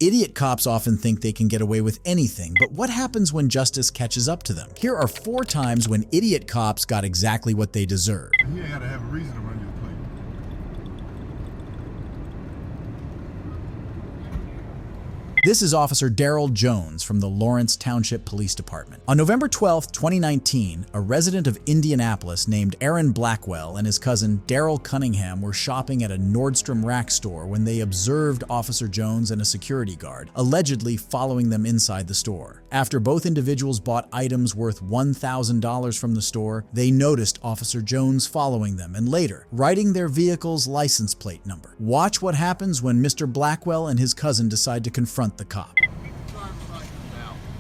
Idiot cops often think they can get away with anything, but what happens when justice catches up to them? Here are 4 times when idiot cops got exactly what they deserved. You ain't gotta have a reason to run your plate. This is Officer Daryl Jones from the Lawrence Township Police Department. On November 12, 2019, a resident of Indianapolis named Aaron Blackwell and his cousin Daryl Cunningham were shopping at a Nordstrom Rack store when they observed Officer Jones and a security guard, allegedly following them inside the store. After both individuals bought items worth $1,000 from the store, they noticed Officer Jones following them and later writing their vehicle's license plate number. Watch what happens when Mr. Blackwell and his cousin decide to confront the cop.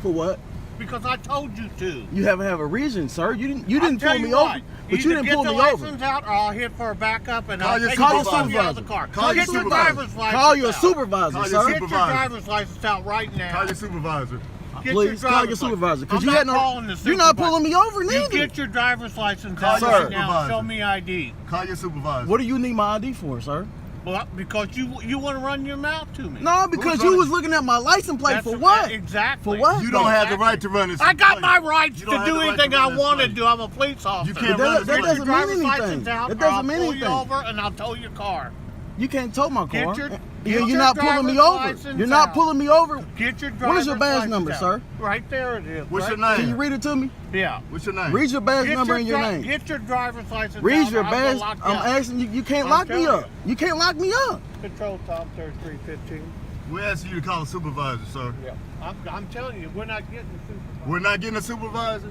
For what? Because I told you to. You haven't have a reason, sir. You didn't pull me over. But you didn't pull me over. Get the license out, or I'll hit for a backup and I'll take you out of the car. Get your driver's license. Call your supervisor, sir. sir. Get your driver's license out right now. Call your supervisor. Please call your supervisor. Because you're not pulling me over, neither. You get your driver's license out right now. Show me ID. Call your supervisor. What do you need my ID for, sir? Well, because you want to run your mouth to me. No, because you was looking at my license plate. For what? Exactly. For what? You don't have the right to run this. I got my rights to do anything I want to do. I'm a police officer. You can't run that doesn't mean anything. That doesn't mean anything. I'll pull you over and I'll tow your car. You can't tow my car. You're not pulling me over. You're not pulling me over. Get your driver's license. What is your badge number, sir? Right there it is. What's your name? Can you read it to me? Yeah. What's your name? Read your badge number and your name. Get your driver's license. Read your badge. I'm asking you. You can't lock me up. You can't lock me up. Control Tom 3315. We're asking you to call a supervisor, sir. Yeah. I'm telling you, we're not getting a supervisor. We're not getting a supervisor?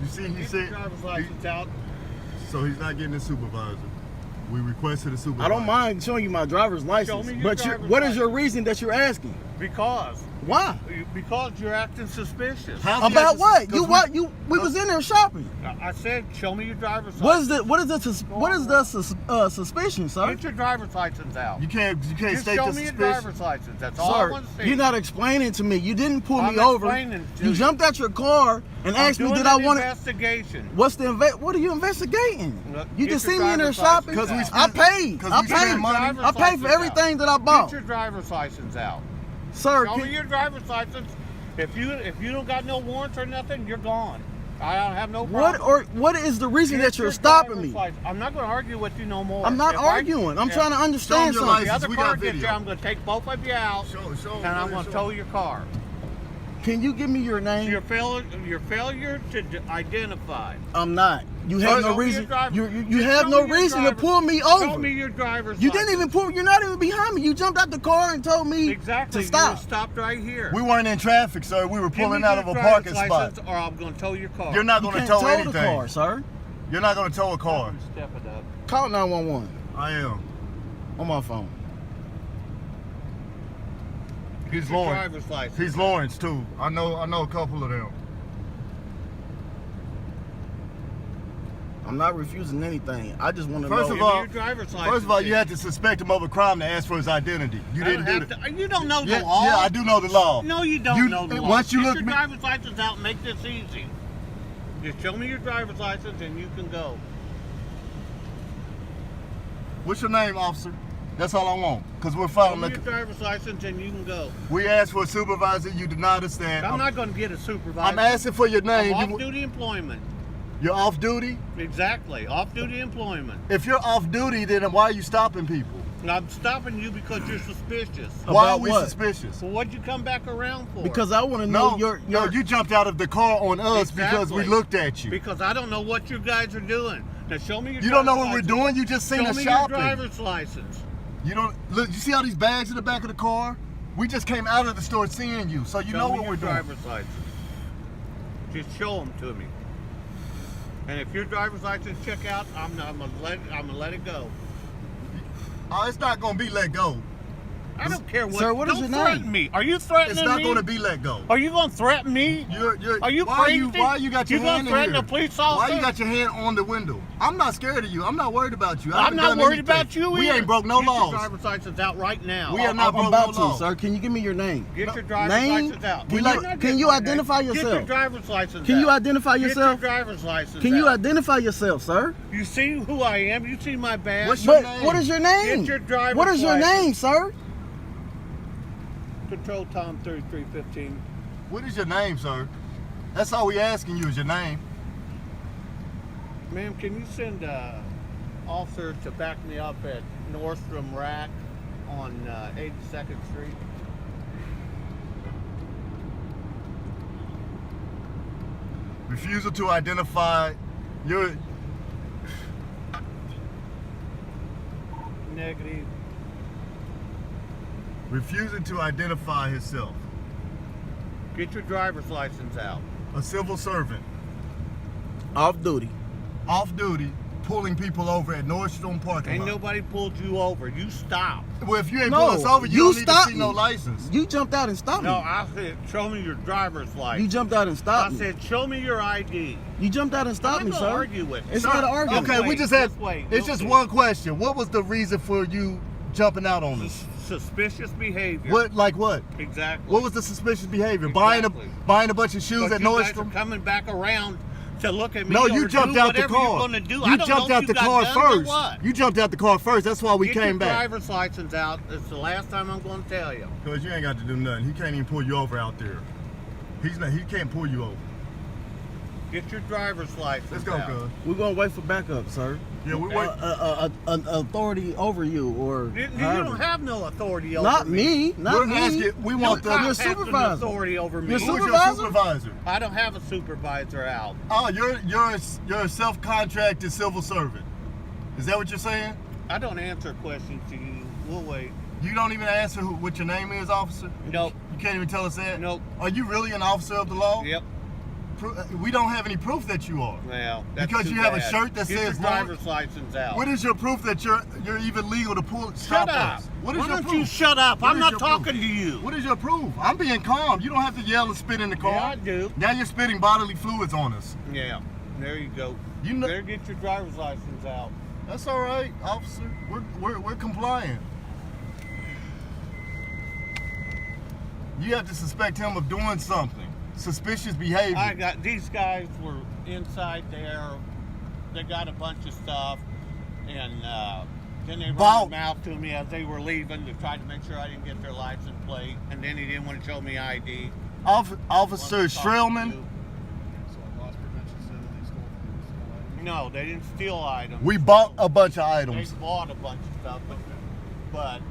You see, he said. Get your driver's license out. So he's not getting a supervisor. We requested a supervisor. I don't mind showing you my driver's license, but what is your reason that you're asking? Because. Why? Because you're acting suspicious. About what? We was in there shopping. I said, show me your driver's license. What is the suspicion, sir? Get your driver's license out. You can't state the suspicion. Show me your driver's license. That's all I want to see. You're not explaining to me. You didn't pull me over. You jumped out your car and asked me, did I want to? Investigation. What are you investigating? You just see me in there shopping. I paid for everything that I bought. Get your driver's license out. Sir, show me your driver's license. If you don't got no warrants or nothing, you're gone. I don't have no problem. What is the reason that you're stopping me? I'm not going to argue with you no more. I'm not arguing. I'm trying to understand something. The other car gets you, I'm going to take both of you out, and I'm going to tow your car. Can you give me your name? Your failure to identify. I'm not. You have no reason. You have no reason to pull me over. Show me your driver's license. You didn't even pull. You're not even behind me. You jumped out the car and told me to stop. You stopped right here. We weren't in traffic, sir. We were pulling out of a parking spot. Or I'm going to tow your car. You're not going to tow anything. The car, sir. You're not going to tow a car. Step it up. Call 911. I am. On my phone. He's Lawrence. He's Lawrence too. I know a couple of them. I'm not refusing anything. I just want to know. First of all, you had to suspect him of a crime to ask for his identity. You didn't do that. You don't know the law. Yeah, I do know the law. No, you don't know the law. Once you Get your driver's license out and make this easy. Just show me your driver's license and you can go. What's your name, officer? That's all I want, because we're following. Show me your driver's license and you can go. We asked for a supervisor. You denied us that. I'm not going to get a supervisor. I'm asking for your name. Off-duty employment. You're off duty? Exactly, off-duty employment. If you're off duty, then why are you stopping people? I'm stopping you because you're suspicious. Why are we suspicious? Well, what'd you come back around for? Because I want to know No, you jumped out of the car on us because we looked at you. Because I don't know what you guys are doing. Now show me your. You don't know what we're doing. You just seen us shopping. Show me your driver's license. You don't look. You see all these bags in the back of the car? We just came out of the store seeing you, so you know what we're doing. Driver's license. Just show them to me. And if your driver's license check out, I'm gonna let it go. Oh, it's not gonna be let go. I don't care what. Sir, what is don't your threaten name? me. Are you threatening me? It's not going to be let go. Are you going to threaten me? Are you crazy? Why you got your hand in here? You going to threaten a police officer? Why you got your hand on the window? I'm not scared of you. I'm not worried about you. I'm not worried about you either. We ain't broke no Get laws. Your driver's license out right now. We have not broke about no laws. Sir, can you give me your name? Get your driver's license out. Can you identify yourself? Get your driver's license out. Can you identify yourself? Get your driver's license Can you out. identify yourself, sir? You see who I am? You see my badge? What's your But name? what is your name? Get your driver's What is your license. name, sir? Control Tom 3315. What is your name, sir? That's all we asking you is your name. Ma'am, can you send officer to back me up at Nordstrom Rack on 82nd Street? Refusal to identify your... Negative. Refusing to identify himself. Get your driver's license out. A civil servant. Off duty. Off duty, pulling people over at Nordstrom parking Ain't lot. nobody pulled you over. You stopped. Well, if you ain't No, pull us over, you don't need to stopped see no me. license. You jumped out and stopped No, me. I said, show me your driver's license. You jumped out and I stopped me. said, show me your ID. You jumped out and stopped I'm me, not sir. gonna argue with you. It's Sir, not an argument. Okay, we Wait, just had. just wait. It's We'll just see. one question. What was the reason for you jumping out on us? Suspicious behavior. What, like what? Exactly. What was the suspicious behavior? Exactly. Buying a bunch of shoes But at you guys are Nordstrom? coming back around to look at me. No, or you jumped do out the whatever car. You're gonna do. You I don't jumped know out if the you got car guns or first. what. You jumped out the car first. That's why we Get came your back. driver's license out. It's the last time I'm going to tell you. Because you ain't got to do nothing. He can't even pull you over out there. He can't pull you over. Get your driver's license Let's go, out. cuz. We're gonna wait for backup, sir. Yeah, we wait. An authority over you, or You however. don't have no authority over Not me. me. Not We're me. asking. We want Your the. cop has some supervisor. authority over me. Your Who's your supervisor? supervisor? I don't have a supervisor out. Oh, you're a self-contracted civil servant. Is that what you're saying? I don't answer questions to you. We'll wait. You don't even answer what your name is, officer? Nope. You can't even tell us that? Nope. Are you really an officer of the law? Yep. We don't have any proof that you are. Well, that's Because too you have a bad. shirt that Get says your driver's license out. What is your proof that you're even legal to pull? Shut stop up. us? What is Why your don't proof? you shut up? What I'm is not your talking proof? to you. What is your proof? I'm being calm. You don't have to yell and spit in the car. Yeah, I do. Now you're spitting bodily fluids on us. Yeah, there you go. You know- better get your driver's license out. That's all right, officer. We're compliant. You have to suspect him of doing something. Suspicious behavior. These guys were inside there. They got a bunch of stuff, and then they ran their mouth to me as they were leaving to try to make sure I didn't get their license plate. And then he didn't want to show me ID. Officer Streelman. No, they didn't steal items. We bought a bunch of They items. bought a bunch of stuff, but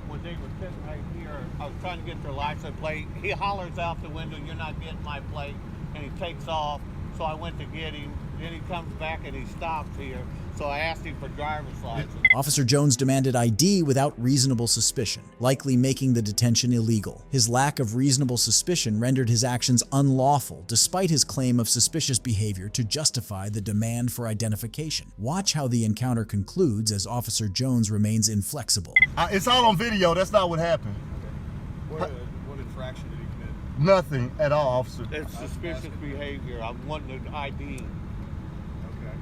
when they were sitting right here, I was trying to get their license plate. He hollers out the window, "You're not getting my plate," and he takes off. So I went to get him. Then he comes back and he stops here. So I asked him for driver's license. Officer Jones demanded ID without reasonable suspicion, likely making the detention illegal. His lack of reasonable suspicion rendered his actions unlawful, despite his claim of suspicious behavior to justify the demand for identification. Watch how the encounter concludes as Officer Jones remains inflexible. It's all on video. That's not what happened. What infraction did he commit? Nothing at all, officer. It's suspicious behavior. I'm wanting an ID. Okay.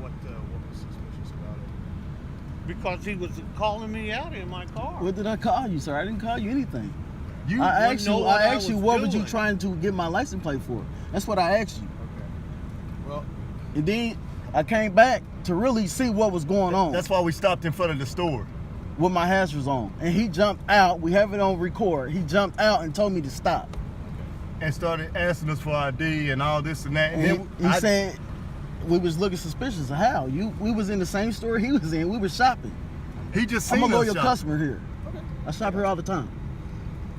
What was suspicious about it? Because he was calling me out in my car. What did I call you, sir? I didn't call you anything. You I wouldn't know what asked I you was what were you doing. trying to get my license plate for? That's what I asked you. Okay. Well, And then I came back to really see what was going on That's why we stopped in front of the store. with my hazards on. And he jumped out. We have it on record. He jumped out and told me to stop. And started asking us for ID and all this and that. And And then he said we was looking suspicious. How? We was in the same store he was in. We was shopping. he just seen I'm a us loyal shop. customer here. I shop here all the time.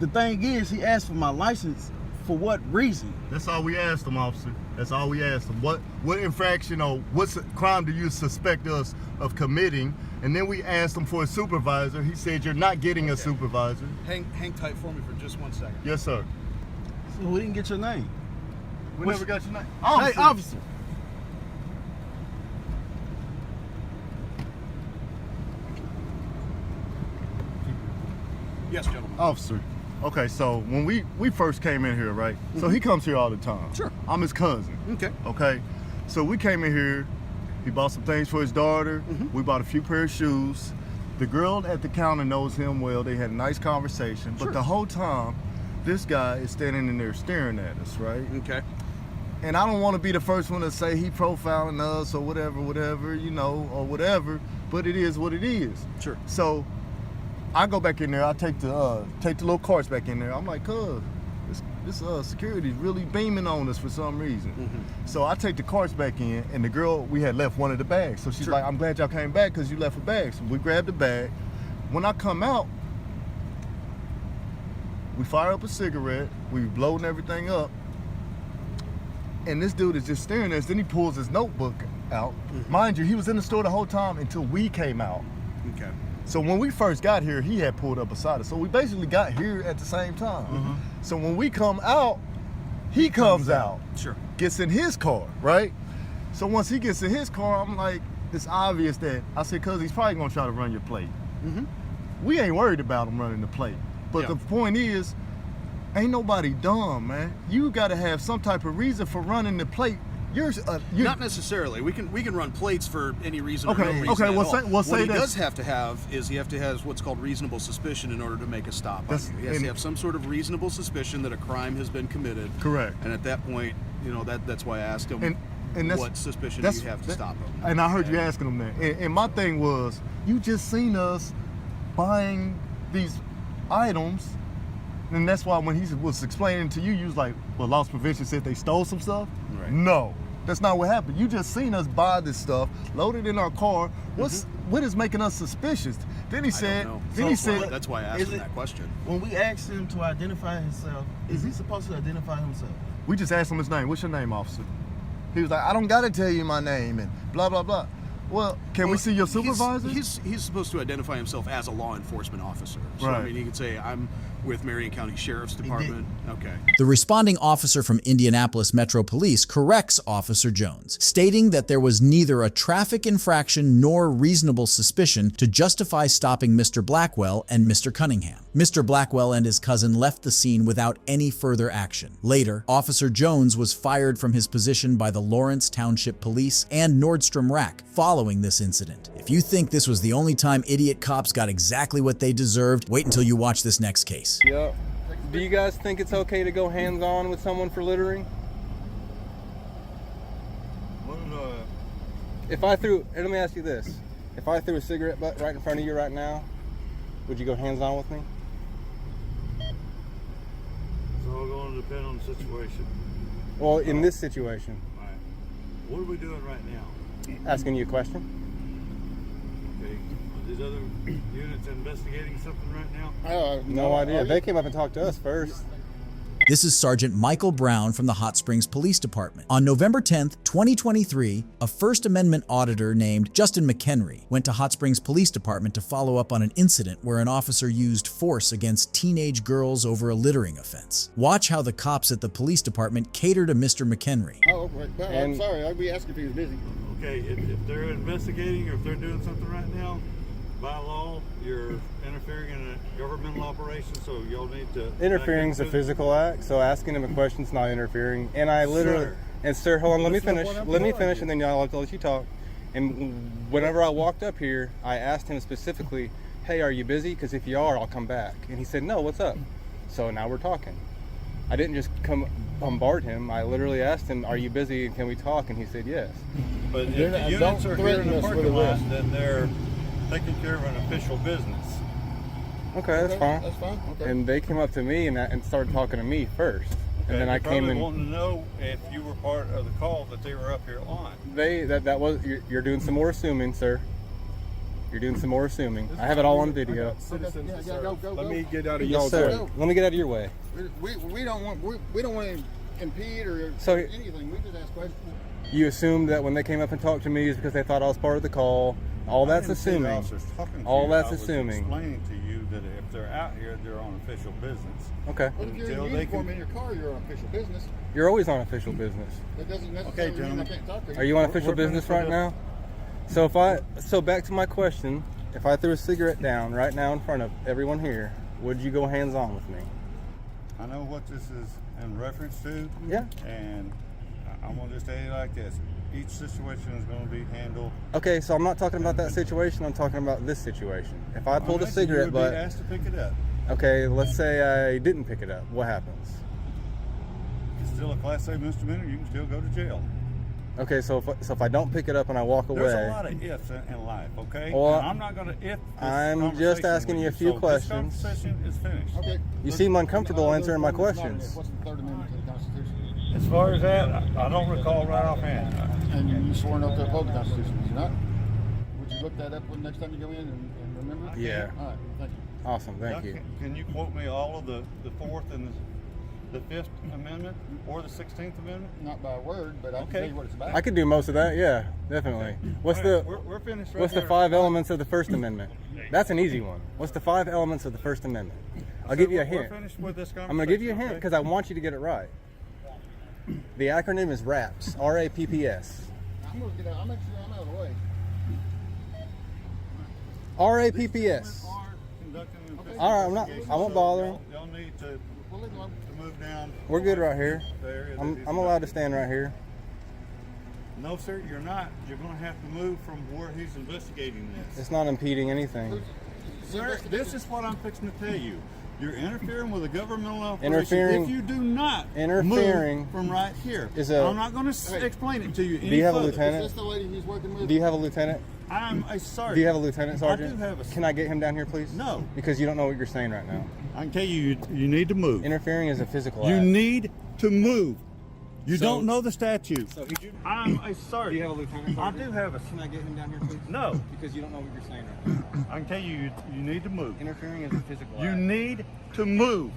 The thing is, he asked for my license for what reason? That's all we asked him, officer. That's all we asked him. What infraction or what crime do you suspect us of committing? And then we asked him for a supervisor. He said, you're not getting a supervisor. hang tight for me for just 1 second. Yes, sir. So we didn't get your name. We What's- never got your name. Hey, officer. Yes, gentlemen. Officer. Okay, so when we first came in here, right? So he comes here all the time. Sure. I'm his cousin. Okay. Okay. So we came in here. He bought some things for his daughter. We bought a few pair of shoes. The girl at the counter knows him well. They had a nice conversation. But the whole time, this guy is standing in there staring at us, right? Okay. And I don't want to be the first one to say he profiling us or whatever, you know, or whatever. But it is what it is. Sure. So I go back in there. I take the little carts back in there. I'm like, cuz, this security's really beaming on us for some reason. So I take the carts back in, and the girl, we had left one of the bags. So she's like, I'm glad y'all came back because you left a bag. So we grabbed the bag. When I come out, we fire up a cigarette. We loading everything up. And this dude is just staring at us. Then he pulls his notebook out. Mind you, he was in the store the whole time until we came out. Okay. So when we first got here, he had pulled up beside us. So we basically got here at the same time. So when we come out, he comes out. Sure. Gets in his car, right? So once he gets in his car, I'm like, it's obvious that, I said, cuz he's probably gonna try to run your plate. We ain't worried about him running the plate. But the point is, ain't nobody dumb, man. You gotta have some type of reason for running the plate. You're Not necessarily. We can run plates for any reason Okay, or no reason okay, at we'll all. say- we'll what say he that- does have to have is he have to have what's called reasonable suspicion in order to make a stop on That's- you. He has and- to have some sort of reasonable suspicion that a crime has been committed. Correct. And at that point, you know, that's why I asked him And that's, what suspicion do you have to stop him. And I heard you asking him that. And my thing was, you just seen us buying these items, and that's why when he was explaining to you, you was like, well, loss prevention said they stole some stuff? Right. No, that's not what happened. You just seen us buy this stuff, load it in our car. What is making us suspicious? Then he said, I don't know. then he So, said, that's why I asked him that question. When we asked him to identify himself, is he supposed to identify himself? we just asked him his name. What's your name, officer? He was like, I don't gotta tell you my name and blah, blah, blah. Well, can we see your supervisor? He's supposed to identify himself as a law enforcement officer. So, Right. I mean, he could say, I'm with Marion County Sheriff's Department. Okay. The responding officer from Indianapolis Metro Police corrects Officer Jones, stating that there was neither a traffic infraction nor reasonable suspicion to justify stopping Mr. Blackwell and Mr. Cunningham. Mr. Blackwell and his cousin left the scene without any further action. Later, Officer Jones was fired from his position by the Lawrence Township Police and Nordstrom Rack following this incident. If you think this was the only time idiot cops got exactly what they deserved, wait until you watch this next case. Yep. Do you guys think it's okay to go hands-on with someone for littering? If I threw, and let me ask you this. If I threw a cigarette butt right in front of you right now, would you go hands-on with me? It's all going to depend on the situation. Well, in this situation, All right. What are we doing right now? asking you a question. Okay. Are these other units investigating something right now? No idea. They came up and talked to us first. This is Sergeant Michael Brown from the Hot Springs Police Department. On November 10th, 2023, a First Amendment auditor named Justin McHenry went to Hot Springs Police Department to follow up on an incident where an officer used force against teenage girls over a littering offense. Watch how the cops at the police department cater to Mr. McHenry. Oh, right. Well, I'm sorry. I'd be asking if he was busy. Okay, if they're investigating or if they're doing something right now, by law, you're interfering in a governmental operation, so y'all need to... Interfering is a physical act, so asking him a question is not interfering. And I literally, Sir. and sir, hold on, let me That's not finish. what I'm Let me telling finish, you. and then y'all have to let you talk. And whenever I walked up here, I asked him specifically, "Hey, are you busy? Because if you are, I'll come back." And he said, "No, what's up?" So now we're talking. I didn't just come bombard him. I literally asked him, "Are you busy? And can we talk?" And he said, "Yes." But if They're the not- units don't are here in threaten the us with parking lot, arrest. then they're taking care of an official business. Okay, that's fine. That's fine. Okay. And they came up to me and started talking to me first. And then I They're came probably in. wanting to know if you were part of the call that they were up here on. That was you're doing some more assuming, sir. You're doing some more assuming. I have it all on video. Citizens Yeah, to yeah, serve. go, go, Let go. me get out of Yes, y'all's sir. way. Let me get out of your way. We don't want to impede or So- anything. We just ask questions. You assumed that when they came up and talked to me is because they thought I was part of the call. All that's I didn't see the assuming. officers talking to All you. that's I was assuming. explaining to you that if they're out here, they're on official business. Okay. But if you're Until in they uniform can- in your car, you're on official business. You're always on official business. That doesn't necessarily Okay, mean I gentlemen. can't talk to you. Are you on official We're business finished right with now? So back to my question, if I threw a cigarette down right now in front of everyone here, would you go hands-on with me? I know what this is in reference to. Yeah. And I'm gonna just tell you like this. Each situation is gonna be handled. Okay, so I'm not talking about that situation. I'm talking about this situation. If I pulled a cigarette you would butt, be asked to pick it up. okay, let's say I didn't pick it up. What happens? It's still a Class A misdemeanor. You can still go to jail. Okay, so if I don't pick it up and I walk away, There's a lot of ifs in life, okay? Well, and I'm not going to if. This I'm just conversation asking with you a few so questions. This conversation is finished. Okay. you seem uncomfortable answering my questions. What's the Third Amendment to the Constitution? As far as that, I don't recall right offhand. And you sworn up to uphold the Constitution, did you not? Would you look that up when next time you go in and remember? Yeah. All right, thank you. Awesome, thank you. Can you quote me all of the Fourth and the Fifth Amendment or the 16th Amendment? Not by word, but I can tell you what it's about. I could do most of that, yeah, definitely. What's All right, the we're finished right what's the there. 5 elements of the First Amendment? That's an easy one. What's the 5 elements of the First Amendment? I'll give you a hint. We're finished with this conversation. I'm gonna give you a hint okay? because I want you to get it right. The acronym is RAPS. R-A-P-P-S. I'm gonna get out. I'm actually I'm out of the way. R-A-P-P-S. All right, I won't bother him. Y'all need to move down. We're good right here. the area that I'm he's allowed to stand right here. No, sir, you're not. You're going to have to move from where he's investigating this. It's not impeding anything. Sir, this is what I'm fixing to tell you. You're interfering with a governmental operation. Interfering- If you do not interfering move from right here, is a- I'm not going to explain it to you any Do you have a further. lieutenant? Is this the lady he's working with? Do you have a lieutenant? I'm a sergeant. Do you have a lieutenant sergeant? I do have a. Can I get him down here, please? No. Because you don't know what you're saying right now. I can tell you, you need to move. Interfering is a physical You act. need to move. You So- don't know the statute. So I'm a sergeant. do you have a lieutenant I sergeant? do have a. Can I get him down here, please? No. Because you don't know what you're saying right now. I can tell you, you need to move. Interfering is a physical You act. need to move.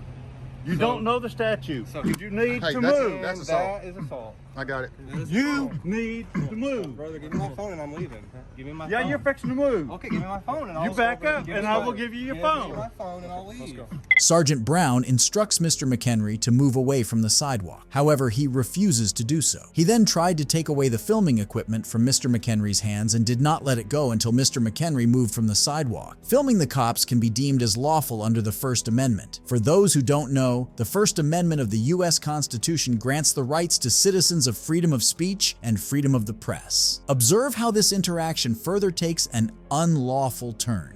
You don't know the statute. So- You need Hey, to that's- move. that's assault. That is assault. I got it. You need to move. Brother, give me my phone and I'm leaving. Give me my Yeah, phone. you're fixing to move. Okay, give me my phone and I'll You back up give and me I my- will give you your Give phone. me my phone and I'll leave. Sergeant Brown instructs Mr. McHenry to move away from the sidewalk. However, he refuses to do so. He then tried to take away the filming equipment from Mr. McHenry's hands and did not let it go until Mr. McHenry moved from the sidewalk. Filming the cops can be deemed as lawful under the First Amendment. For those who don't know, the First Amendment of the U.S. Constitution grants the rights to citizens of freedom of speech and freedom of the press. Observe how this interaction further takes an unlawful turn.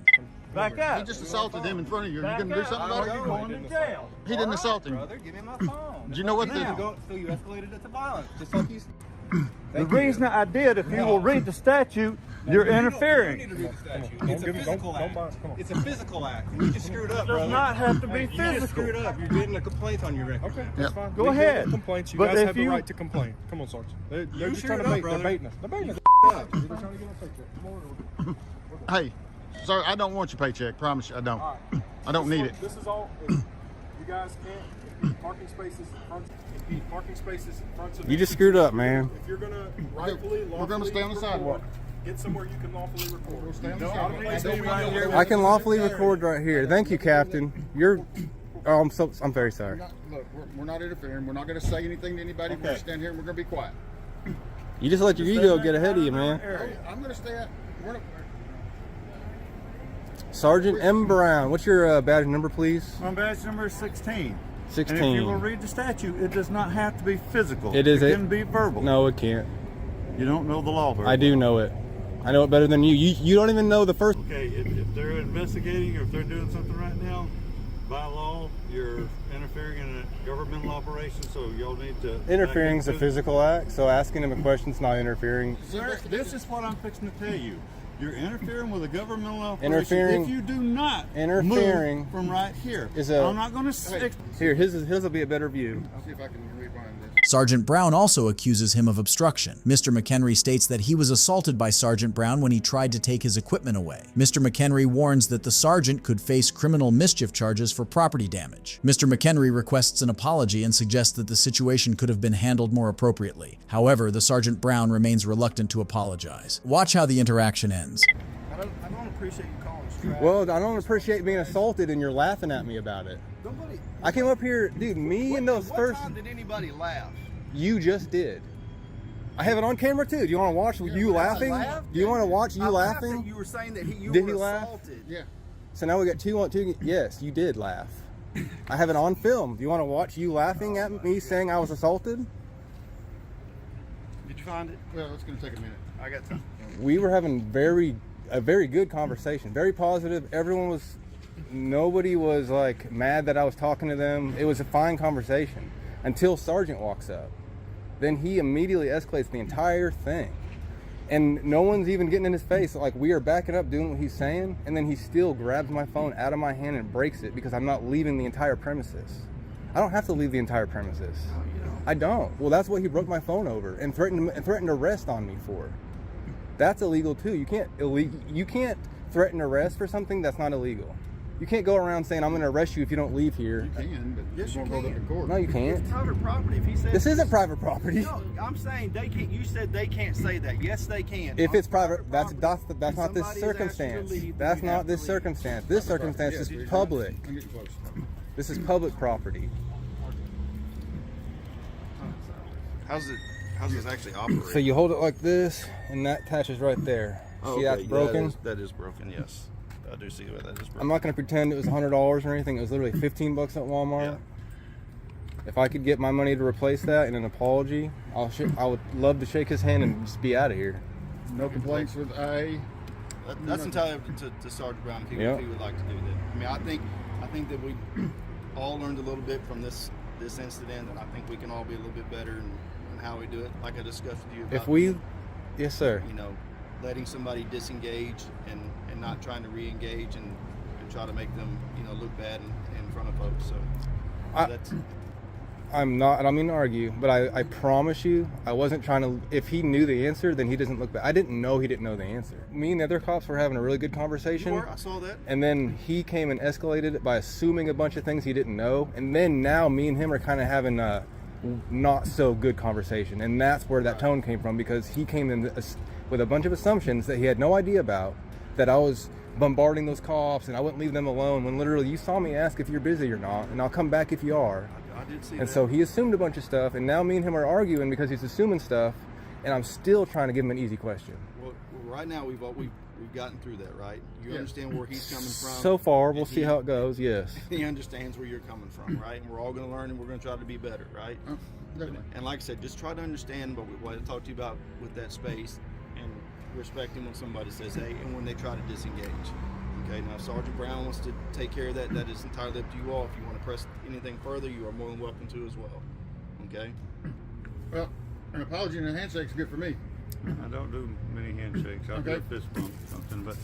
Back up. He just assaulted him in front of you. You Back gonna do up. something Or about you're it? going to jail. He didn't assault him. Brother, give me my phone. Do you know what So you escalated it to violence, just like you. The reason I did, if you will read the statute, you're interfering. You don't need to read the statute. It's a physical act. It's a physical act. And you just screwed up, It brother. does not have to be You just physical. screwed up. You're getting a complaint on your record. Okay, Yep. that's fine. Go Legal ahead. Complaints. You But guys if have the you- right to complain. Come on, Sergeant. They're just screwed trying to up, bait. brother. They're baiting us. They're baiting us. Up. They're trying to get our paycheck. Come on. Hey, sir, I don't want your paycheck. Promise you, I don't. All right. I don't need it. This is all. You guys can't impede parking spaces in front. Impede parking spaces in front of. You just screwed up, man. If you're gonna rightfully, We're gonna stay on the record, sidewalk. Get somewhere you can lawfully record. We'll stay on the No, sidewalk. I don't need to be right here. I can lawfully record right here. Thank you, Captain. You're. Oh, I'm very sorry. Look, we're not interfering. We're not going to say anything to anybody. We're going to stand here and we're going to be quiet. You just let your ego get ahead of you, man. I'm going to stay at. We're not, Sergeant M. Brown, what's your badge number, please? My badge number is 16. 16. And if you will read the statute, it does not have to be physical. It is It it? can be verbal. No, it can't. You don't know the law very I do know it. I know it better than you. You don't even know the first. Okay, if they're investigating or if they're doing something right now, by law, you're interfering in a governmental operation, so y'all need to... Interfering is a physical act, so asking him a question is not interfering. Sir, this is what I'm fixing to tell you. You're interfering with a governmental operation. Interfering- If you do not interfering move from right here, is a- I'm not going to... Here, his will be a better view. I'll see if I can rewind this. Sergeant Brown also accuses him of obstruction. Mr. McHenry states that he was assaulted by Sergeant Brown when he tried to take his equipment away. Mr. McHenry warns that the sergeant could face criminal mischief charges for property damage. Mr. McHenry requests an apology and suggests that the situation could have been handled more appropriately. However, the Sergeant Brown remains reluctant to apologize. Watch how the interaction ends. I don't appreciate you calling us trash. Well, I don't appreciate being assaulted and you're laughing at me about it. Nobody. I came up here, dude, me and those What first... time did anybody laugh? You just did. I have it on camera too. Do you want to watch you laughing? laughed? Do you want to watch you I laughed laughing? that you were saying that you Did were he laugh? assaulted. Yeah. So now we got two on two. Yes, you did laugh. I have it on film. Do you want to watch you laughing at me saying I was assaulted? Did you find it? Well, it's gonna take a minute. I got time. We were having a very good conversation, very positive. Nobody was like mad that I was talking to them. It was a fine conversation until Sergeant walks up. Then he immediately escalates the entire thing. And no one's even getting in his face. Like, we are backing up doing what he's saying, and then he still grabs my phone out of my hand and breaks it because I'm not leaving the entire premises. I don't have to leave the entire premises. I don't. Well, that's what he broke my phone over and threatened arrest on me for. That's illegal too. You can't threaten arrest for something that's not illegal. You can't go around saying I'm going to arrest you if you don't leave here. You can, but Yes, you you won't go to can. court. No, you can't. It's private property. If he says This isn't private property. No, I'm saying they can't. You said they can't say that. Yes, they can. If On it's private, that's property, not if this somebody is circumstance. asked you to leave, That's you have not to this leave. circumstance. This circumstance is Yes, public. I'm getting close. This is public property. How's this actually operate? So you hold it like this, and that attaches right there. Oh, See, okay. that's broken. That is broken. Yes, I do see that is broken. I'm not going to pretend it was $100 or anything. It was literally $15 at Walmart. Yeah. If I could get my money to replace that and an apology, I would love to shake his hand and just be out of here. No complaints with A. That's entirely up to Sergeant Brown if he would like to do that. I mean, I think that we all learned a little bit from this incident, and I think we can all be a little bit better in how we do it. Like I discussed with you about, Yes, sir. you know, letting somebody disengage and not trying to re-engage and try to make them, you know, look bad in front of folks. So that's. I don't mean to argue, but I promise you, I wasn't trying to. If he knew the answer, then he doesn't look bad. I didn't know he didn't know the answer. Me and the other cops were having a really good conversation. I saw that. And then he came and escalated it by assuming a bunch of things he didn't know. And then now me and him are kind of having a not so good conversation. And that's where that tone came from, because he came in with a bunch of assumptions that he had no idea about, that I was bombarding those cops and I wouldn't leave them alone, when literally you saw me ask if you're busy or not, and I'll come back if you are. I did see And that. so he assumed a bunch of stuff, and now me and him are arguing because he's assuming stuff, and I'm still trying to give him an easy question. Well, right now we've gotten through that, right? You understand where he's coming from. So far, we'll see how it goes. Yes. He understands where you're coming from, right? And we're all going to learn, and we're going to try to be better, right? And like I said, just try to understand what I talked to you about with that space, and respecting when somebody says hey, and when they try to disengage. Okay, now if Sergeant Brown wants to take care of that, that is entirely up to you all. If you want to press anything further, you are more than welcome to as well. Okay? Well, an apology and a handshake's good for me. I don't do many handshakes. I'll do a fist bump or something. But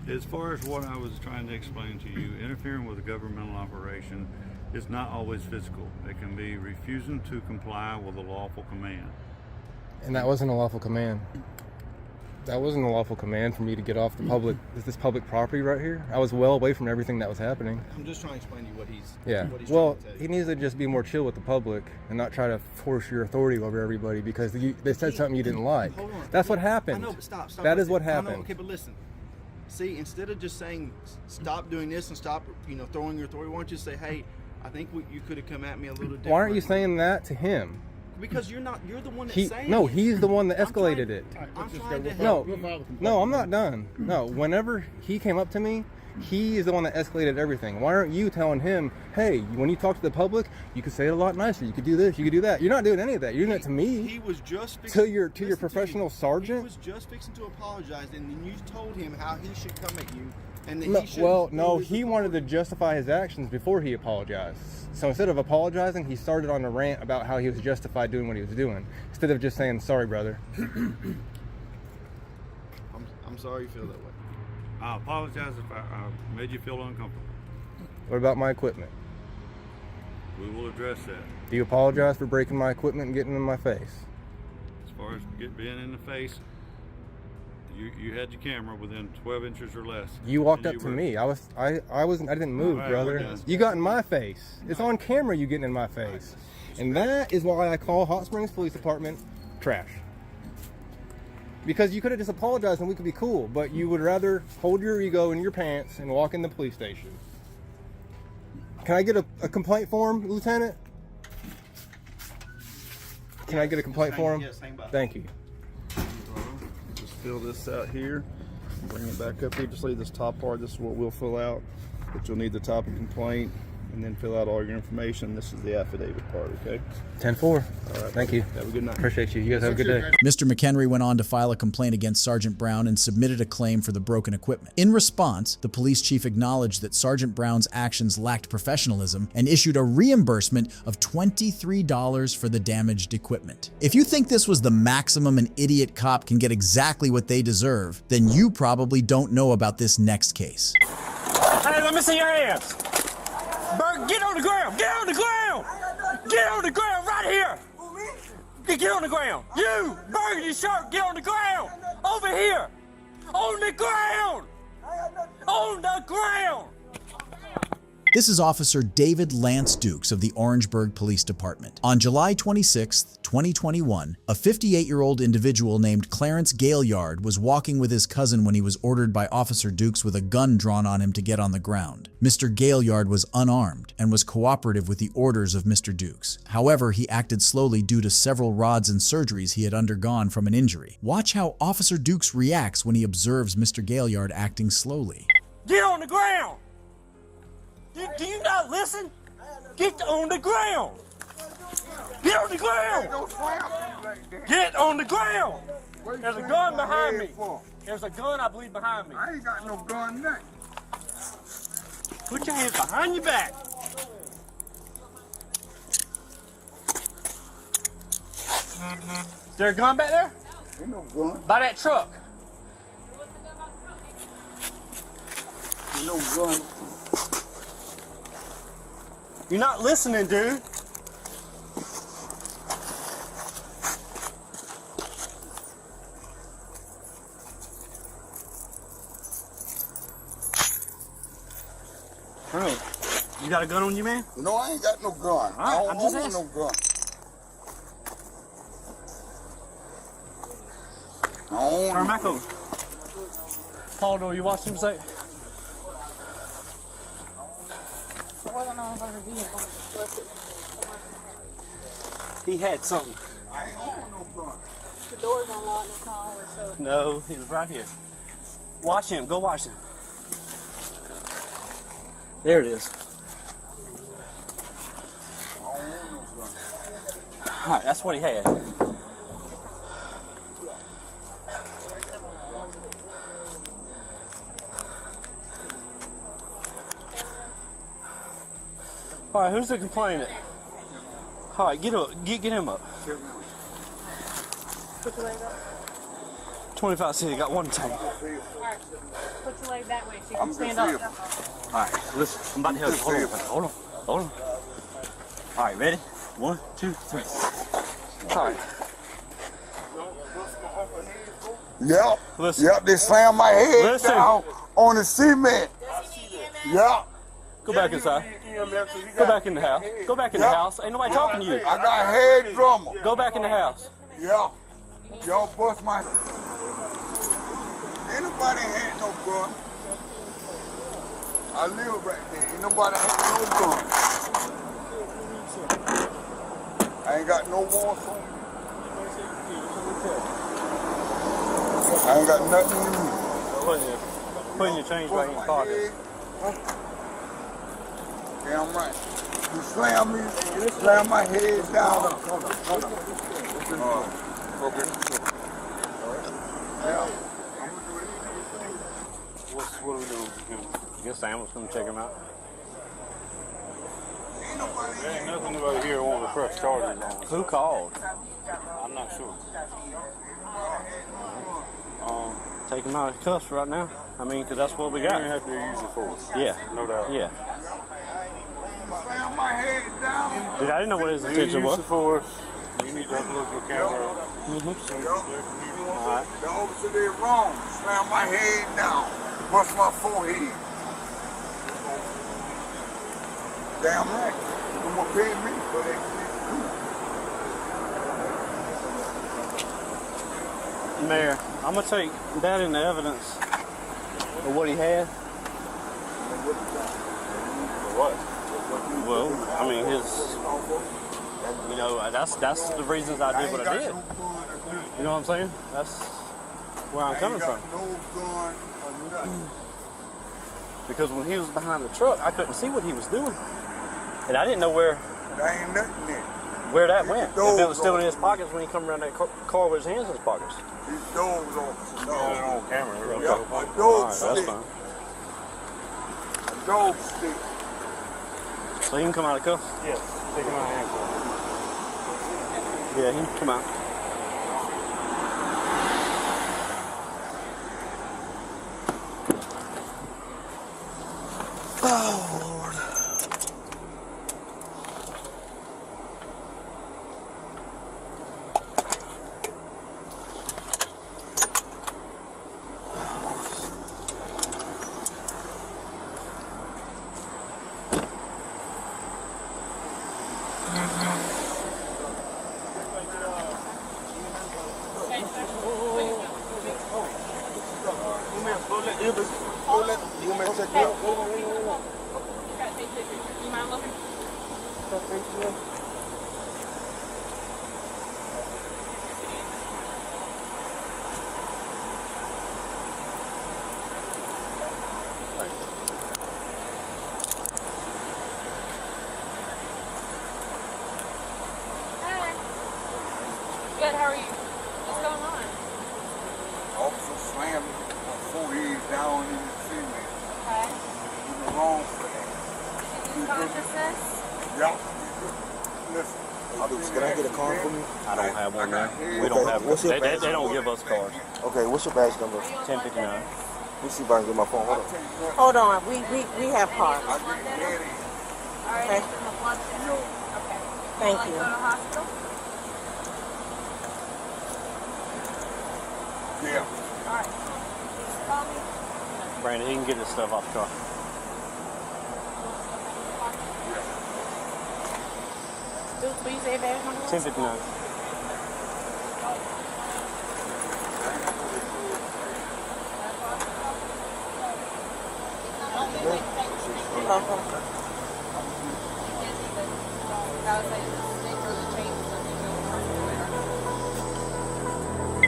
as far as what I was trying to explain to you, interfering with a governmental operation is not always physical. It can be refusing to comply with a lawful command. And that wasn't a lawful command. That wasn't a lawful command for me to get off the this public property right here. I was well away from everything that was happening. I'm just trying to explain to you what he's Well, trying to tell you. he needs to just be more chill with the public and not try to force your authority over everybody because they said something you didn't like. Hold on. That's what happened. I know, but stop. That is what I know, happened. okay, but listen. See, instead of just saying stop doing this and stop, throwing your authority, why don't you say, hey, I think you could have come at me a little different. Why aren't you saying that to him? Because you're the one that's saying No, it. he's the one that escalated it. I'm trying to help you. No, I'm not done. No, whenever he came up to me, he is the one that escalated everything. Why aren't you telling him, hey, when you talk to the public, you could say it a lot nicer. You could do this, you could do that. You're not doing any of that. You're doing it to me. He was just to your professional sergeant. He was just fixing to apologize, and then you told him how he should come at you, and that he should. He wanted to justify his actions before he apologized. So instead of apologizing, he started on a rant about how he was justified doing what he was doing, instead of just saying, sorry, brother. I'm sorry you feel that way. I apologize if I made you feel uncomfortable. What about my equipment? We will address that. Do you apologize for breaking my equipment and getting in my face? As far as being in the face, you had your camera within 12 inches or less. You walked up to me. I didn't move, All right, brother. we're done. You got in my face. It's on camera you getting in my face. And that is why I call Hot Springs Police Department trash. Because you could have just apologized and we could be cool, but you would rather hold your ego in your pants and walk in the police station. Can I get a complaint form, Lieutenant? Can I get a complaint form? Yes, hang by. Thank you. Just fill this out here. Bring it back up here. Just leave this top part. This is what we'll fill out. But you'll need the type of complaint and then fill out all your information. This is the affidavit part, okay? 10-4. All right. Thank you. Have a good night. Appreciate you. You guys have a good day. Mr. McHenry went on to file a complaint against Sergeant Brown and submitted a claim for the broken equipment. In response, the police chief acknowledged that Sergeant Brown's actions lacked professionalism and issued a reimbursement of $23 for the damaged equipment. If you think this was the maximum an idiot cop can get exactly what they deserve, then you probably don't know about this next case. Hey, let me see your hands. Bert, get on the ground. Get on the ground. Get on the ground right here. Get on the ground. You, burgundy shirt, get on the ground. Over here. On the ground. On the ground. This is Officer David Lance Dukes of the Orangeburg Police Department. On July 26, 2021, a 58-year-old individual named Clarence Gaillard was walking with his cousin when he was ordered by Officer Dukes with a gun drawn on him to get on the ground. Mr. Gaillard was unarmed and was cooperative with the orders of Mr. Dukes. However, he acted slowly due to several rods and surgeries he had undergone from an injury. Watch how Officer Dukes reacts when he observes Mr. Gaillard acting slowly. Get on the ground. Do you not listen? Get on the ground. Get on the ground. Get on the ground. There's a gun behind me. There's a gun, I believe, behind me. I ain't got no gun now. Put your hands behind your back. Is there a gun back there? Ain't no gun. By that truck. Ain't no gun. You're not listening, dude. Bro, you got a gun on you, man? No, I ain't got no gun. I don't just want asked. no gun. I don't Turn back over. Paul, do you watch him say? He had something. I ain't want no gun. The door's unlocked and it's not always so. No, he was right here. Watch him. Go watch him. There it is. All right, that's what he had. All right, who's the complainant? All right, get up. Get him up. Put your leg up. 25 cents. Got one tank. Alright. Put your leg that way so you can stand up. All right, listen. I'm about to help you. Hold on. Hold on. All right, ready? 1, 2, 3. All right. Yep. Listen. Yep, they slammed my head Listen. down on the cement. Yep. Go back inside. Go back in the house. Go back in the house. Ain't nobody talking to you. I got head drummer. Go back in the house. Yeah. Y'all bust my... Ain't nobody had no gun. I live right there. Ain't nobody had no gun. I ain't got no more for me. I ain't got nothing in me. Putting your change back in your pocket. Damn right. You slam my head down. Yeah. What are we doing? I guess Sam was going to check him out. There ain't nothing about here wanting to press charges on us. Who called? I'm not sure. Take him out of cuffs right now. I mean, because that's what we You're got. going to have to use the force. Yeah. No doubt. Yeah. Slam my head down. Dude, I didn't know what his You intention use was. the force. You need to look at the camera. All right. The officer did wrong. Slam my head down. Bust my forehead. Damn right. You gonna pay me for that. Mayor, I'm going to take that into evidence of what he had. What? Well, I mean, you know, that's the reasons I did what I did. You know what I'm saying? That's where I'm coming from. No gun. Because when he was behind the truck, I couldn't see what he was doing. And I didn't know where ain't nothing there. Where that went. If it was still in his pockets when he come around that car with his hands in his pockets. His dog's on. On camera. Yeah, a dog stick. That's fine. A dog stick. So he can come out of cuffs? Yes, take him out of handcuffs. Yeah, he can come out. Oh, Lord. Good, how are you? What's going on? Officer slammed my forehead down in the cement. Okay. You were wrong for that. Did you lose consciousness? Yeah. Listen. Can I get a card from you? I don't have one there. We don't have one. They don't give us cards. Okay, what's your badge number? 1059. Let me see if I can get my phone. Hold on. Hold on, we have cards. Alright, Okay. blood test. Okay. Thank Will you. Go to hospital? Yeah. Alright. Call me. Brandon, he can get his stuff off the car. Will you say badge number? 1059.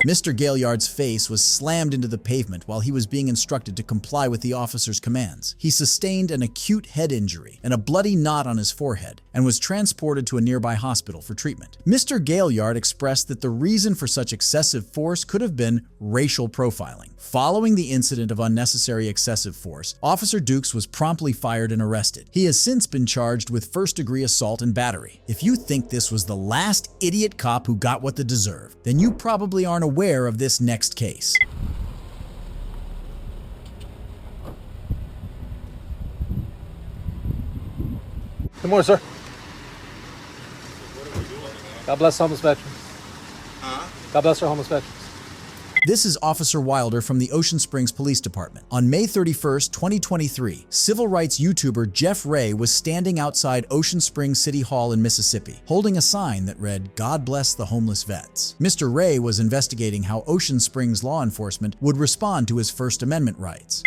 Mr. Gaillard's face was slammed into the pavement while he was being instructed to comply with the officer's commands. He sustained an acute head injury and a bloody knot on his forehead and was transported to a nearby hospital for treatment. Mr. Gaillard expressed that the reason for such excessive force could have been racial profiling. Following the incident of unnecessary excessive force, Officer Dukes was promptly fired and arrested. He has since been charged with first-degree assault and battery. If you think this was the last idiot cop who got what they deserve, then you probably aren't aware of this next case. Good morning, sir. God bless homeless veterans. God bless our homeless veterans. This is Officer Wilder from the Ocean Springs Police Department. On May 31st, 2023, civil rights YouTuber Jeff Ray was standing outside Ocean Springs City Hall in Mississippi, holding a sign that read, "God bless the homeless vets." Mr. Ray was investigating how Ocean Springs law enforcement would respond to his First Amendment rights.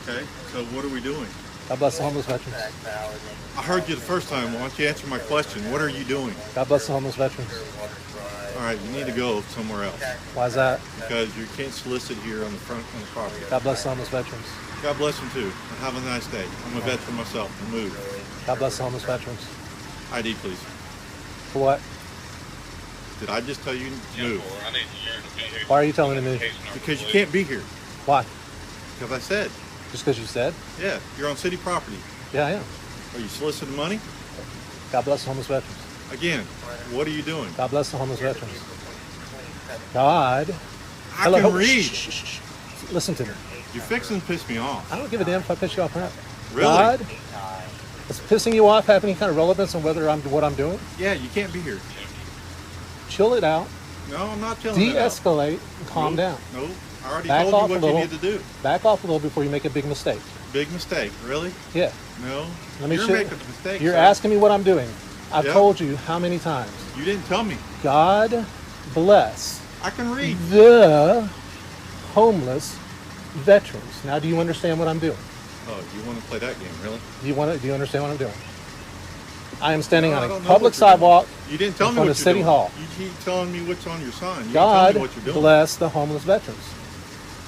Okay, so what are we doing? God bless the homeless veterans. I heard you the first time. Why don't you answer my question? What are you doing? God bless the homeless veterans. All right, you need to go somewhere else. Why is that? Because you can't solicit here on the front on the property. God bless the homeless veterans. God bless them too. And have a nice day. I'm a veteran myself. Move. God bless the homeless veterans. ID, please. For what? Did I just tell you to move? Why are you telling me? Because you can't be here. Why? Because I said. Just because you said? Yeah, you're on city property. Yeah, I am. Are you soliciting money? God bless the homeless veterans. Again, what are you doing? God bless the homeless veterans. God. I can read. Shh, shh, shh. Listen to me. You're fixing to piss me off. I don't give a damn if I piss you off or not. Really? God, is pissing you off have any kind of relevance on whether what I'm doing? Yeah, you can't be here. Chill it out. No, I'm not chilling it out. De-escalate and calm down. No, I already Back told off you a what you little. need to do. Back off a little before you make a big mistake. Big mistake, really? Yeah. No, Let me you're show making a mistake. You're sir. asking me what I'm doing. I've Yep. told you how many times. You didn't tell me. God bless I can read. the homeless veterans. Now, do you understand what I'm doing? Oh, you want to play that game, really? Do you understand what I'm doing? I am standing No, I on a don't know public what you're doing. sidewalk You didn't tell in me front what of you're City doing. Hall. You keep telling me what's on your sign. You God didn't tell me what you're doing. bless the homeless veterans.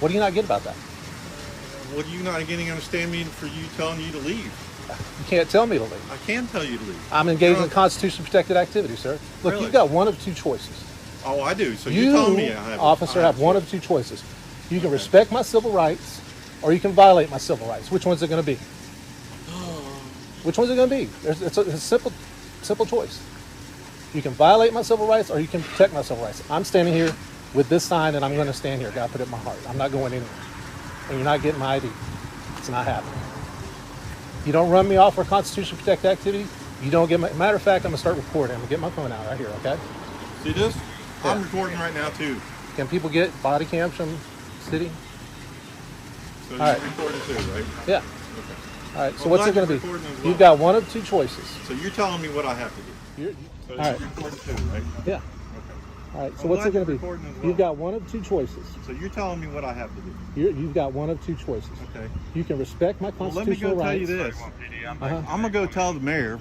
What do you not get about that? What are you not getting understand me for you telling you to leave? You can't tell me to leave. I can tell you to leave. I'm engaged in constitutionally protected activity, sir. Look, Really? you've got one of two choices. Oh, I do. So You, you're telling me I have officer, have one of two choices. You can respect my civil rights, or you can violate my civil rights. Which one's it going to be? Which one's it going to be? It's a simple choice. You can violate my civil rights, or you can protect my civil rights. I'm standing here with this sign, and I'm going to stand here. God put it in my heart. I'm not going anywhere. And you're not getting my ID. It's not happening. You don't run me off for constitutional protected activity. You don't get my... Matter of fact, I'm going to start recording. I'm going to get my phone out right here, okay? See this? Yeah. I'm recording right now, too. Can people get body cams from city? So All you're right. recording too, right? Yeah. Okay. All right, so Well, what's it going to you're be? recording as well. You've got one of two choices. So you're telling me what I have to do. So all right. you're recording too, right? Yeah. Okay. All right, so I'm what's glad it going to you're be? recording as well. You've got one of two choices. So you're telling me what I have to do. You've got one of two choices. Okay. You can respect my Well, let me constitutional go tell rights. you this. Uh-huh. I'm going to go tell the mayor,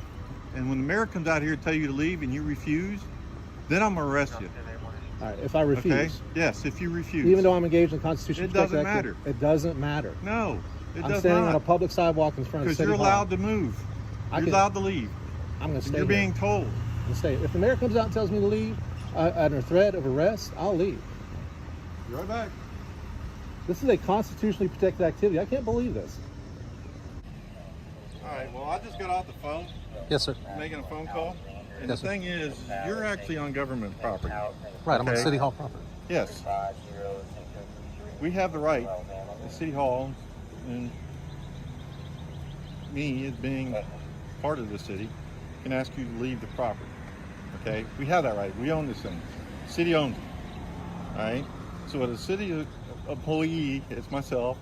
and when the mayor comes out here to tell you to leave and you refuse, then I'm going to arrest you. All right, if I refuse. Okay? Yes, if you refuse. Even though I'm engaged in constitutional It doesn't protected activity, it doesn't matter. No, it I'm does standing on not. a public sidewalk in front of Because City you're Hall. allowed to move. You're allowed to leave. I'm going to stay You're here. being told. I'm gonna stay. If the mayor comes out and tells me to leave under threat of arrest, I'll leave. Be right back. This is a constitutionally protected activity. I can't believe this. All right, well, I just got off the phone. Yes, sir. Making a phone call. And Yes, the sir. thing is, you're actually on government property. Right, I'm on Okay? City Hall property. Yes. We have the right, the City Hall, and me as being part of the city, can ask you to leave the property. Okay? We have that right. We own this thing. The city owns it. All right? So a city employee, it's myself,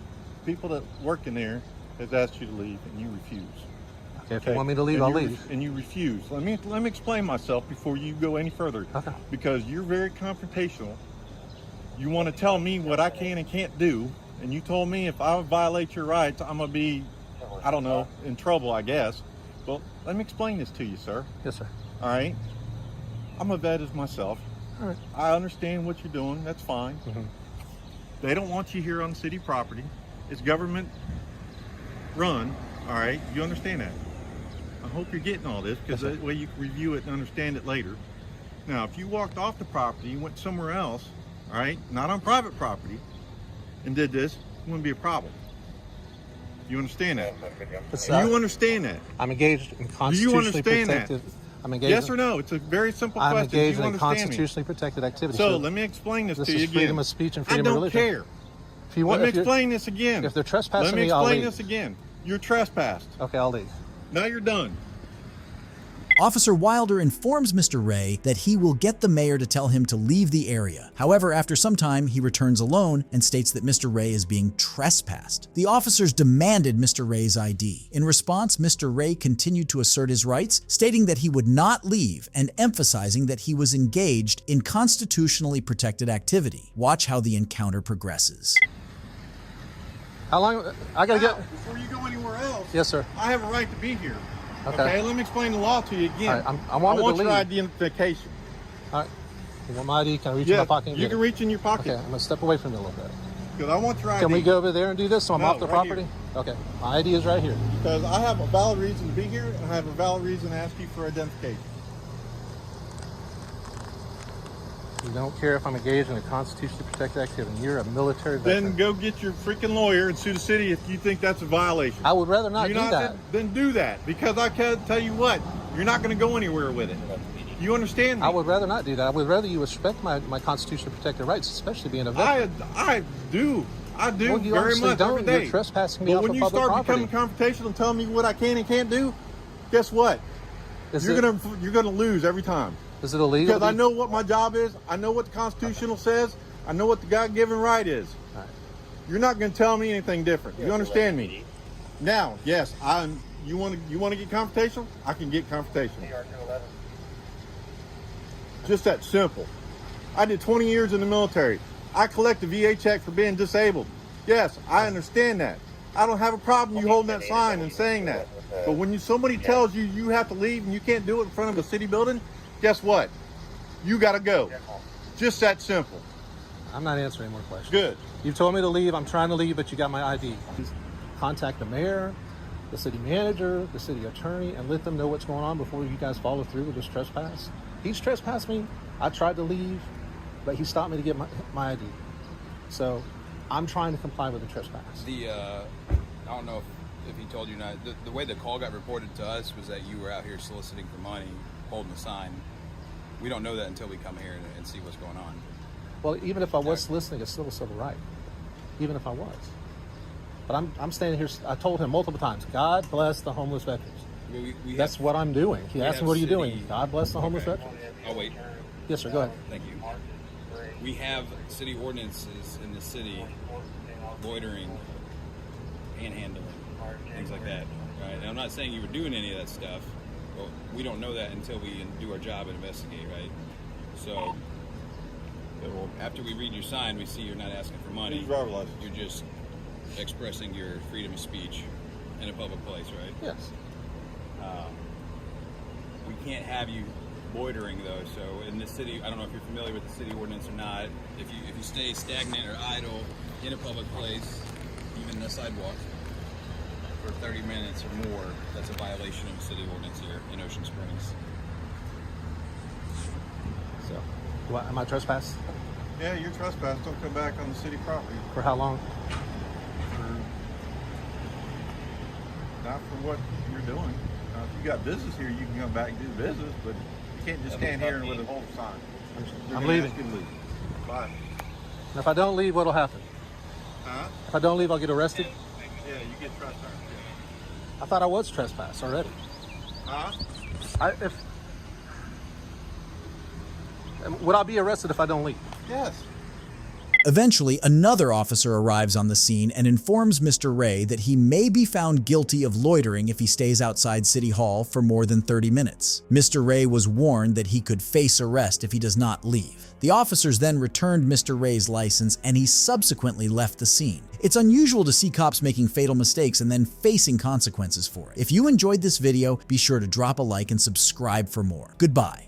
people that work in there, has asked you to leave and you refuse. Okay, if you want me to leave, I'll leave. And you refuse. Let me explain myself before you go any further. Okay. Because you're very confrontational. You want to tell me what I can and can't do, and you told me if I violate your rights, I'm gonna be, I don't know, in trouble, I guess. Well, let me explain this to you, sir. Yes, sir. All right. I'm a vet as myself. All right. I understand what you're doing. That's fine. Mm-hmm. They don't want you here on city property. It's government run. All right. You understand that? I hope you're getting all this because Yes, that way you can review it and understand it later. Now, if you walked off the property and went somewhere else, all right, not on private property, and did this, it wouldn't be a problem. You understand that? Do you understand that? I'm engaged in Do you constitutionally understand protected. that? I'm engaged. Yes or no? It's a very simple I'm question. Do engaged you in understand me? constitutionally protected activity. So sir. let me explain this This to you is again. freedom of speech and freedom I of don't religion. care. If you want, Let if me you're- explain this again. If they're trespassing Let me me, I'll explain leave. this again. You're trespassed. Okay, I'll leave. Now you're done. Officer Wilder informs Mr. Ray that he will get the mayor to tell him to leave the area. However, after some time, he returns alone and states that Mr. Ray is being trespassed. The officers demanded Mr. Ray's ID. In response, Mr. Ray continued to assert his rights, stating that he would not leave and emphasizing that he was engaged in constitutionally protected activity. Watch how the encounter progresses. How long? I gotta get. Before you go anywhere else, Yes, sir. I have a right to be here. Okay. Let me explain the law to you again. All right, I wanted to want your leave. identification. All right. You want my ID? Can I reach in my pocket and you get can it? reach in your pocket. Okay, I'm gonna step away from you a little bit. Because I want your ID. Can we go over there and do this so I'm No, off the right property? here. Okay. My ID is right here. Because I have a valid reason to be here, and I have a valid reason to ask you for identification. You don't care if I'm engaged in a constitutionally protected activity. You're a military veteran. Then go get your freaking lawyer and sue the city if you think that's a violation. I would rather not do that. Then do that. Because I can tell you what, you're not going to go anywhere with it. You understand me? I would rather not do that. I would rather you respect my constitutionally protected rights, especially being a veteran. I do. I do Well, you very obviously much don't. every day. You're trespassing me but off when of you public start property. becoming confrontational and telling me what I can and can't do, guess what? You're gonna lose every time. Is it illegal? Because I know what my job is. I know what the Constitutional says. I know what the God-given right is. All right. You're not going to tell me anything different. You understand me? Now, yes, you want to get confrontational? I can get confrontational. Just that simple. I did 20 years in the military. I collect a VA check for being disabled. Yes, I understand that. I don't have a problem you holding that sign and saying that. But when somebody tells you you have to leave and you can't do it in front of a city building, guess what? You got to go. Just that simple. I'm not answering any more questions. Good. You've told me to leave. I'm trying to leave, but you got my ID. Please contact the mayor, the city manager, the city attorney, and let them know what's going on before you guys follow through with this trespass. He's trespassed me. I tried to leave, but he stopped me to get my ID. So I'm trying to comply with the trespass. I don't know if he told you not. The way the call got reported to us was that you were out here soliciting for money, holding a sign. We don't know that until we come here and see what's going on. Well, even if I was soliciting, it's still a civil right. Even if I was. But I'm standing here. I told him multiple times, God bless the homeless veterans. That's what I'm doing. He asked me, what are you doing? God bless the homeless veterans. I'll wait. Yes, sir. Go ahead. Thank you. We have city ordinances in the city, loitering, panhandling, things like that. Right? And I'm not saying you were doing any of that stuff, but we don't know that until we do our job and investigate, right? So after we read your sign, we see you're not asking for money. You're just expressing your freedom of speech in a public place, right? Yes. We can't have you loitering though. So in this city, I don't know if you're familiar with the city ordinance or not. If you stay stagnant or idle in a public place, even the sidewalk, for 30 minutes or more, that's a violation of the city ordinance here in Ocean Springs. So, am I trespassed? Yeah, you're trespassed. Don't come back on the city property. For how long? Not for what you're doing. If you got business here, you can come back and do business, but you can't just stand here with a whole sign. I'm leaving. Bye. And if I don't leave, what'll happen? Huh? If I don't leave, I'll get arrested? Yeah, you get trespassed. I thought I was trespassed already. Huh? Would I be arrested if I don't leave? Yes. Eventually, another officer arrives on the scene and informs Mr. Ray that he may be found guilty of loitering if he stays outside City Hall for more than 30 minutes. Mr. Ray was warned that he could face arrest if he does not leave. The officers then returned Mr. Ray's license and he subsequently left the scene. It's unusual to see cops making fatal mistakes and then facing consequences for it. If you enjoyed this video, be sure to drop a like and subscribe for more. Goodbye.